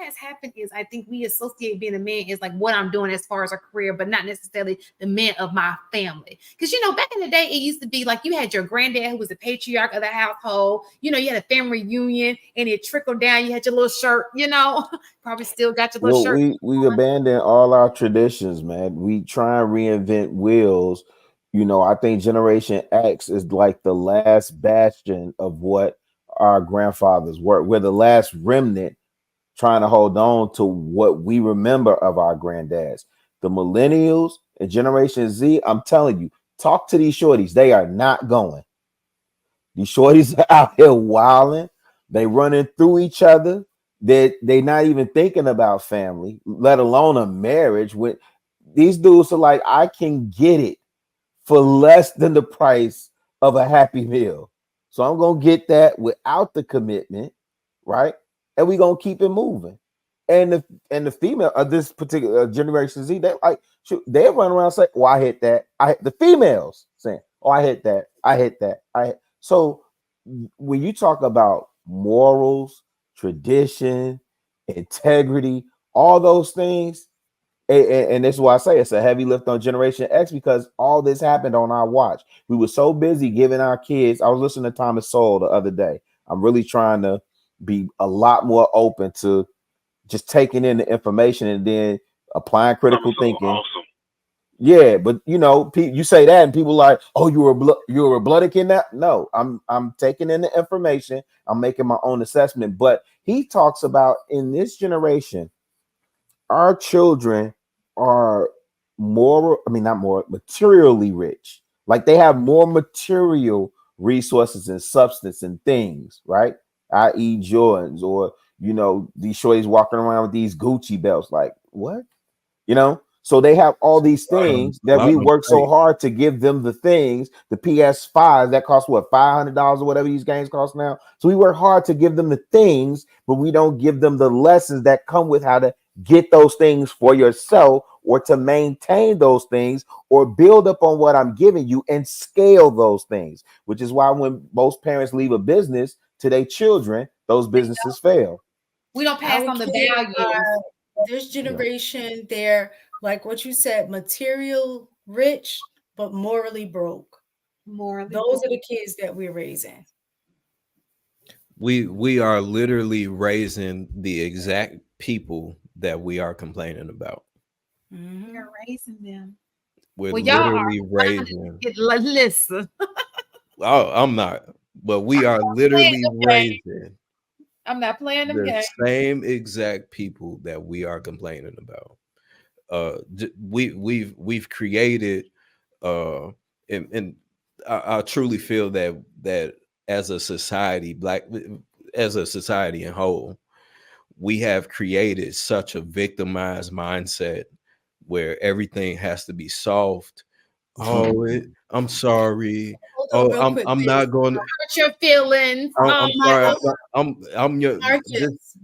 has happened is I think we associate being a man is like what I'm doing as far as a career, but not necessarily the man of my family. Because, you know, back in the day, it used to be like you had your granddad who was the patriarch of the household. You know, you had a family reunion and it trickled down. You had your little shirt, you know, probably still got your little Well, shirt. we abandon all our traditions, man. We try and reinvent wheels. You know, I think Generation X is like the last bastion of what our grandfathers were. We're the last remnant trying to hold on to what we remember of our granddads. The millennials and Generation Z, I'm telling you, talk to these shorties. They are not going. These shorties are out here wilding. They running through each other. They not even thinking about family, let alone a marriage. With these dudes are like, I can get it for less than the price of a Happy Meal. So I'm gonna get that without the commitment, right? And we're gonna keep it moving. And the female of this particular Generation Z, they like they run around saying, "Oh, I hit that." The females saying, "Oh, I hit that. I hit that. So when you talk about morals, tradition, integrity, all those things, and this is why I say it's a heavy lift on Generation X because all this happened on our watch. We were so busy giving our kids. I was listening to Thomas Sowell the other day. I'm really trying to be a lot more open to just taking in the information and then applying critical thinking. Awesome. Yeah, but you know, you say that and people like, oh, you were blooded in that. No, I'm taking in the information. I'm making my own assessment. But he talks about in this generation, our children are more, I mean, not more, materially rich. Like they have more material resources and substance and things, right? I.e. Jordans or, you know, these shorties walking around with these Gucci belts. Like, what? You know? So they have all these things A that lot we of work so great. hard to give them the things, the PS5 that cost what, $500 or whatever these games cost now. So we work hard to give them the things, but we don't give them the lessons that come with how to get those things for yourself or to maintain those things or build up on what I'm giving you and scale those things, which is why when most parents leave a business to their children, those businesses fail. We don't pass Our on the kids values. are this Yeah. generation, they're like what you said, material rich, but morally broke. Morally Those are broken. the kids that we're raising. We are literally raising the exact people that we are complaining about. We are Hmm. raising them. We're Well, y'all are literally raising. listen. Oh, I'm not, but we are Playing literally them games. raising I'm not playing them the games. same exact people that we are complaining about. We've created, uh, and I truly feel that as a society, as a society in whole, we have created such a victimized mindset where everything has to be solved. Oh, I'm sorry. Hold on Oh, real quick, I'm please. not going to. Hurt your feelings. I'm My sorry. I'm your. Just Marcus,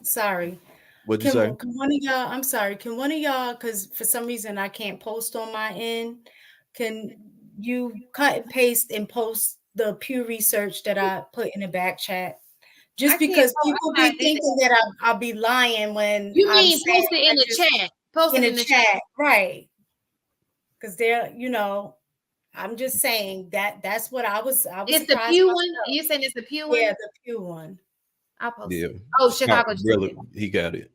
sorry. what'd you say? Can one of y'all, I'm sorry, can one of y'all, because for some reason I can't post on my end, can you cut and paste and post the Pew Research that I put in the back chat? I Just can't. because people I'm be not. thinking that I'll be lying when You I'm mean saying post it I in the just chat? Post in it the in the chat. chat, right? Because they're, I'm just saying that's what I was It's the surprised Pew one. myself. You saying it's the Pew Yeah, one? the Pew one. I'll post Yeah, it. Oh, Scott Chicago just really did. he got it.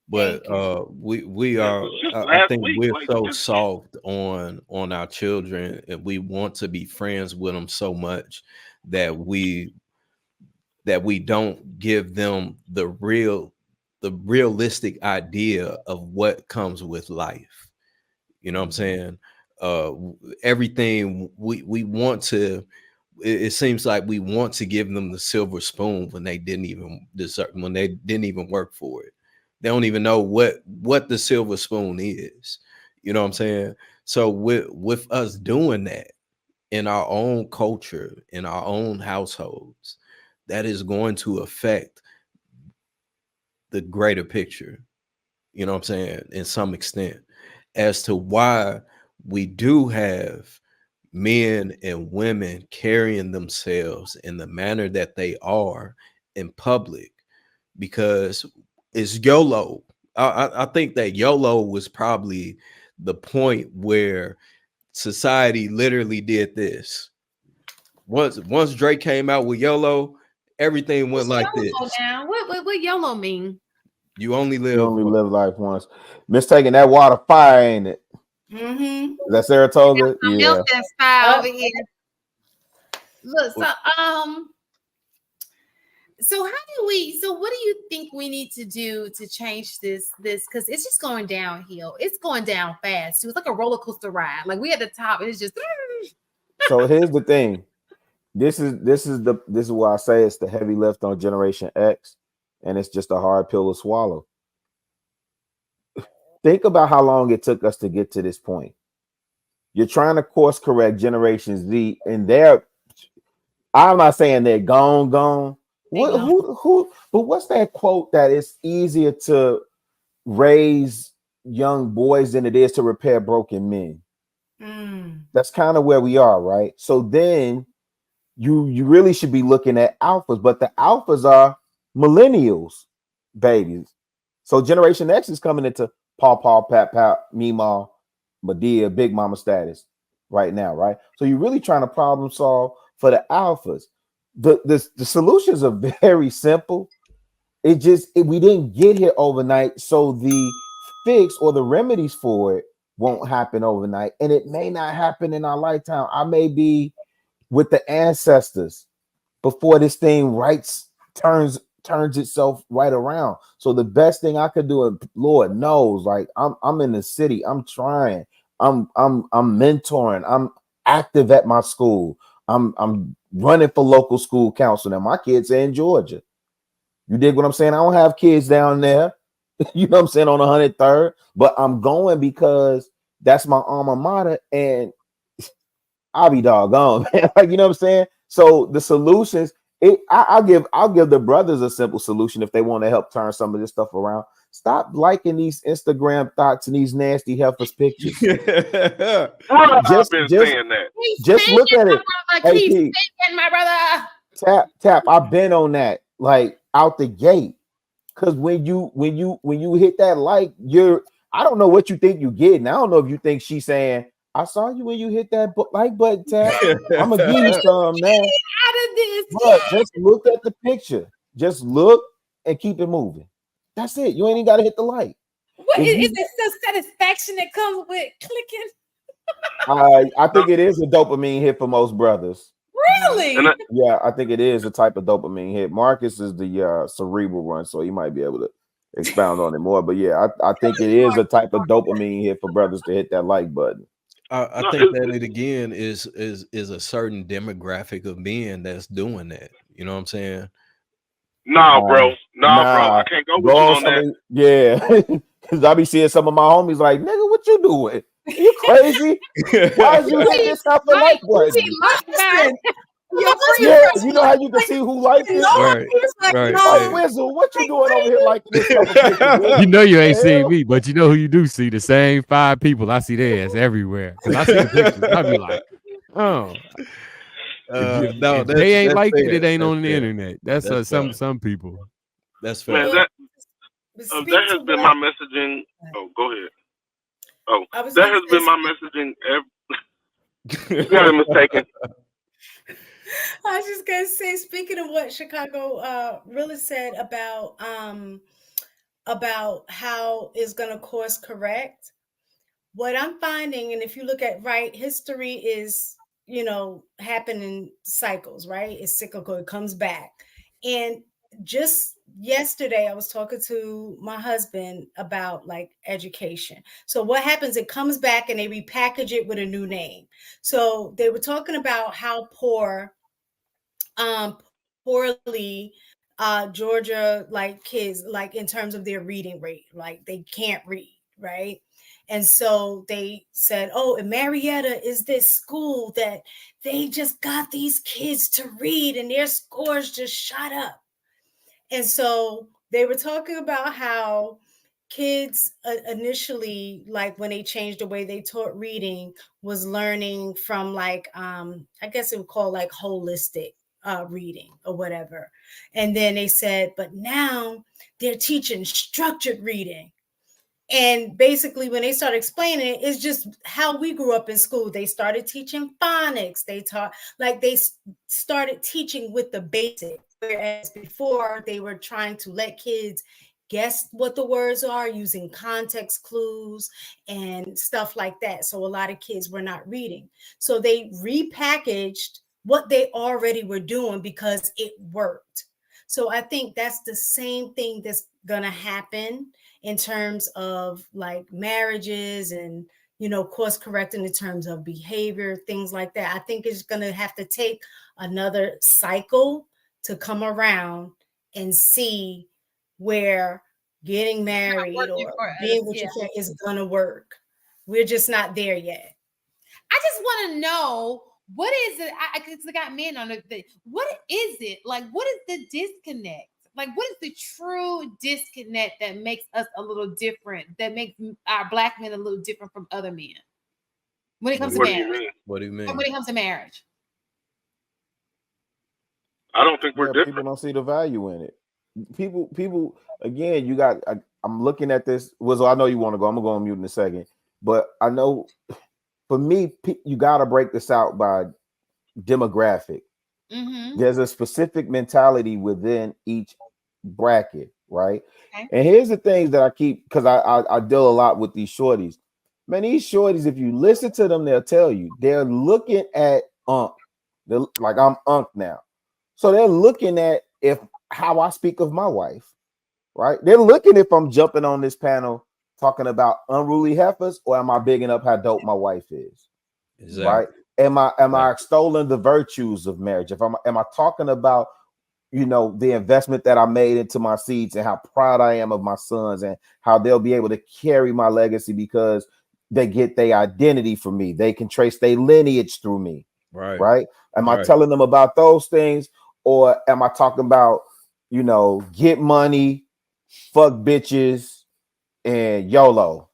But Thank you. we Yeah, are. because just I last think week, we're like so just soft on our children, and we want to be friends with them so much that we don't give them the realistic idea of what comes with life. You know what I'm saying? Everything we want to. It seems like we want to give them the silver spoon when they didn't even deserve, when they didn't even work for it. They don't even know what the silver spoon is. You know what I'm saying? So with us doing that in our own culture, in our own households, that is going to affect the greater picture. You know what I'm saying? In some extent, as to why we do have men and women carrying themselves in the manner that they are in public, because is YOLO. I think that YOLO was probably the point where society literally did this. Once Drake came out with YOLO, everything went What's like YOLO this. now? What YOLO mean? You only You live only once. live life once. Mistaking that water fire, ain't it? Mm-hmm. Is that Saratoga? I'm Yeah. Milton style Up. over here. Look, so how do we? So what do you think we need to do to change this? Because it's just going downhill. It's going down fast. It's like a roller coaster ride. Like we at the top, and it's just. So here's the thing. This is why I say it's the heavy lift on Generation X, and it's just a hard pill to swallow. Think about how long it took us to get to this point. You're trying to course correct Generation Z, and I'm not saying they're gone. What who but what's that quote that it's easier to raise young boys than it is to repair broken men? That's kind of where we are, right? So then you really should be looking at alphas, but the alphas are millennials, babies. So Generation X is coming into Paw, Pat, Meemaw, Medea, Big Mama status right now, right? So you're really trying to problem solve for the alphas. The solutions are very simple. We didn't get here overnight, so the fix or the remedies for it won't happen overnight, and it may not happen in our lifetime. I may be with the ancestors before this thing turns itself right around. So the best thing I could do, and Lord knows, like I'm in the city, I'm trying, I'm mentoring, I'm active at my school, I'm running for local school council. Now my kids are in Georgia. You dig what I'm saying? I don't have kids down there, you know what I'm saying, on 103rd, but I'm going because that's my alma mater, and I'll be doggone, man. Like, you know what I'm saying? So the solutions, I'll give the brothers a simple solution if they want to help turn some of this stuff around. Stop liking these Instagram thoughts and these nasty heifers pictures. I've been saying that. Just look at it. Hey, Keep speaking, my brother. Tap. I've been on that, like, out the gate. Because when you hit that like, I don't know what you think you're getting. I don't know if you think she's saying, I saw you when you hit that like button, Tap. I'm gonna give you some now. Out of this, But just look at the picture. Just look and keep it moving. That's it. You ain't even got to hit the like. What is it? The satisfaction that comes with clicking? I think it is a dopamine hit for most brothers. Really? Yeah, I think it is a type of dopamine hit. Marcus is the cerebral one, so he might be able to expound on it more. But yeah, I think it is a type of dopamine hit for brothers to hit that like button. I think that it again is a certain demographic of men that's doing that. You know what I'm saying? Nah, bro. I can't go with you on that. Yeah, because I be seeing some of my homies like, nigga, what you doing? You crazy? Why you hit this type of like button? Yeah, you know how you can see who likes it? Right. Like, Wizzle, what you doing over here like this? You know you ain't seen me, but you know who you do see. The same 5 people. I see their ass everywhere. Because I see the pictures. I be like, oh. No, they ain't like fair. it ain't That's on the fair. internet. That's some people. That's fair. Man, that has been my messaging. Oh, go ahead. Oh, that has been my messaging. You got it mistaken. I was just gonna say, speaking of what Chicago really said about how it's gonna course correct, what I'm finding, and if you look at history is, happening cycles, right? It's cyclical, it comes back. And just yesterday I was talking to my husband about like education. So what happens, it comes back and they repackage it with a new name. So they were talking about how poorly Georgia like kids, like in terms of their reading rate, like they can't read, right? And so they said, oh, and Marietta is this school that they just got these kids to read and their scores just shot up. And so they were talking about how kids initially, like when they changed the way they taught reading, was learning from like, I guess it would call like holistic reading or whatever. And then they said, but now they're teaching structured reading. And basically, when they started explaining it, it's just how we grew up in school. They started teaching phonics. They started teaching with the basics. Whereas before, they were trying to let kids guess what the words are using context clues and stuff like that. So a lot of kids were not reading. So they repackaged what they already were doing because it worked. So I think that's the same thing that's going to happen in terms of like marriages and, you know, course correcting in terms of behavior, things like that. I think it's going to have to take another cycle to come around and see where getting married or being with your family is going to work. We're just not there yet. I just want to know, what is it? I got men on it. What is it? Like, what is the disconnect? Like, what is the true disconnect that makes us a little different, that makes our Black men a little different from other men when it comes to marriage? What do you mean? When it comes to marriage? I don't think we're different. People don't see the value in it. People again, you got, I'm looking at this. Well, I know you want to go. I'm going to go on mute in a second. But I know for me, you got to break this out by demographic. Mm-hmm. There's a specific mentality within each bracket, right? Okay. And here's the things that I keep, because I deal a lot with these shorties. Man, these shorties, if you listen to them, they'll tell you they're looking at they're like, I'm now. So they're looking at how I speak of my wife, right? They're looking if I'm jumping on this panel talking about unruly heifers, or am I bigging up how dope my wife is? Exactly. Right? Am I extolling the virtues of marriage? Am I talking about, you know, the investment that I made into my seeds and how proud I am of my sons and how they'll be able to carry my legacy because they get their identity from me. They can trace their lineage through me. Right? Am I telling them about those things, or am I talking about, you know, get money, fuck bitches, and YOLO?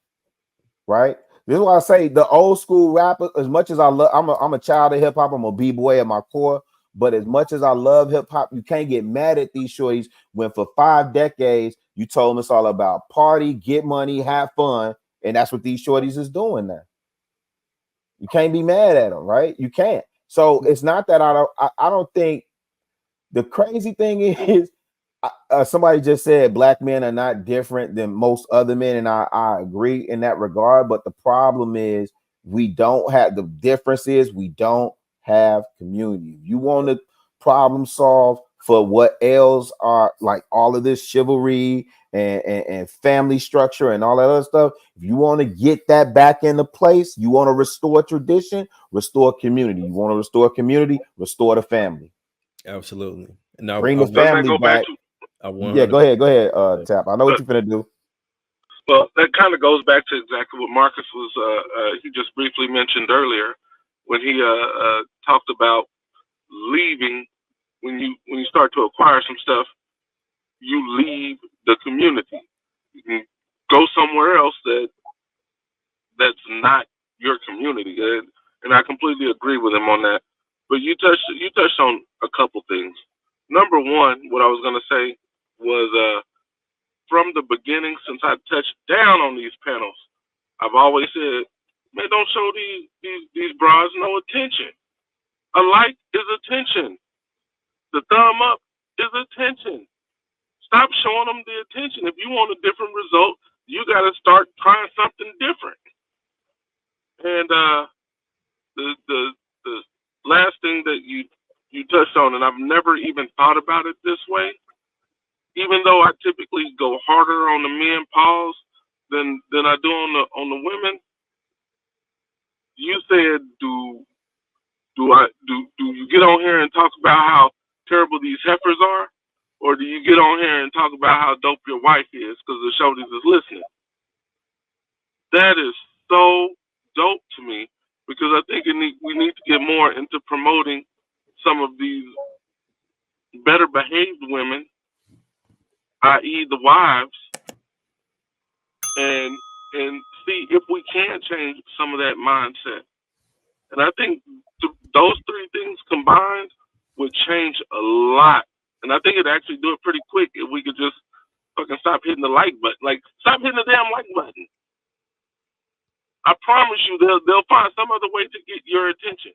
Right? This is why I say the old school rapper, as much as I love, I'm a child of hip hop, I'm a b-boy at my core, but as much as I love hip hop, you can't get mad at these shorties when for 5 decades you told them it's all about party, get money, have fun, and that's what these shorties is doing now. You can't be mad at them, right? You can't. So it's not that I don't think, the crazy thing is, somebody just said Black men are not different than most other men, and I agree in that regard. But the problem is we don't have community. If you want to problem solve for what ails are, like all of this chivalry and family structure and all that other stuff, if you want to get that back into place, you want to restore tradition, restore community. You want to restore community, restore the family. Absolutely. Now bring the family back. Yeah, go ahead, Tap. I know what you're gonna do. Well, that kind of goes back to exactly what Marcus was he just briefly mentioned earlier when he talked about leaving. When you start to acquire some stuff, you leave the community. You can go somewhere else that's not your community, and I completely agree with him on that. But you touched on a couple things. Number one, what I was going to say was from the beginning, since I touched down on these panels, I've always said, man, don't show these bras no attention. A like is attention. The thumb up is attention. Stop showing them the attention. If you want a different result, you got to start trying something different. And the last thing that you touched on, and I've never even thought about it this way, even though I typically go harder on the men pause than I do on the women. You said, do you get on here and talk about how terrible these heifers are, or do you get on here and talk about how dope your wife is because the shorties is listening? That is so dope to me, because I think we need to get more into promoting some of these better behaved women, i.e. the wives, and see if we can change some of that mindset. And I think those three things combined would change a lot. And I think it'd actually do it pretty quick if we could just fucking stop hitting the like button. Like, stop hitting the damn like button. I promise you, they'll find some other way to get your attention.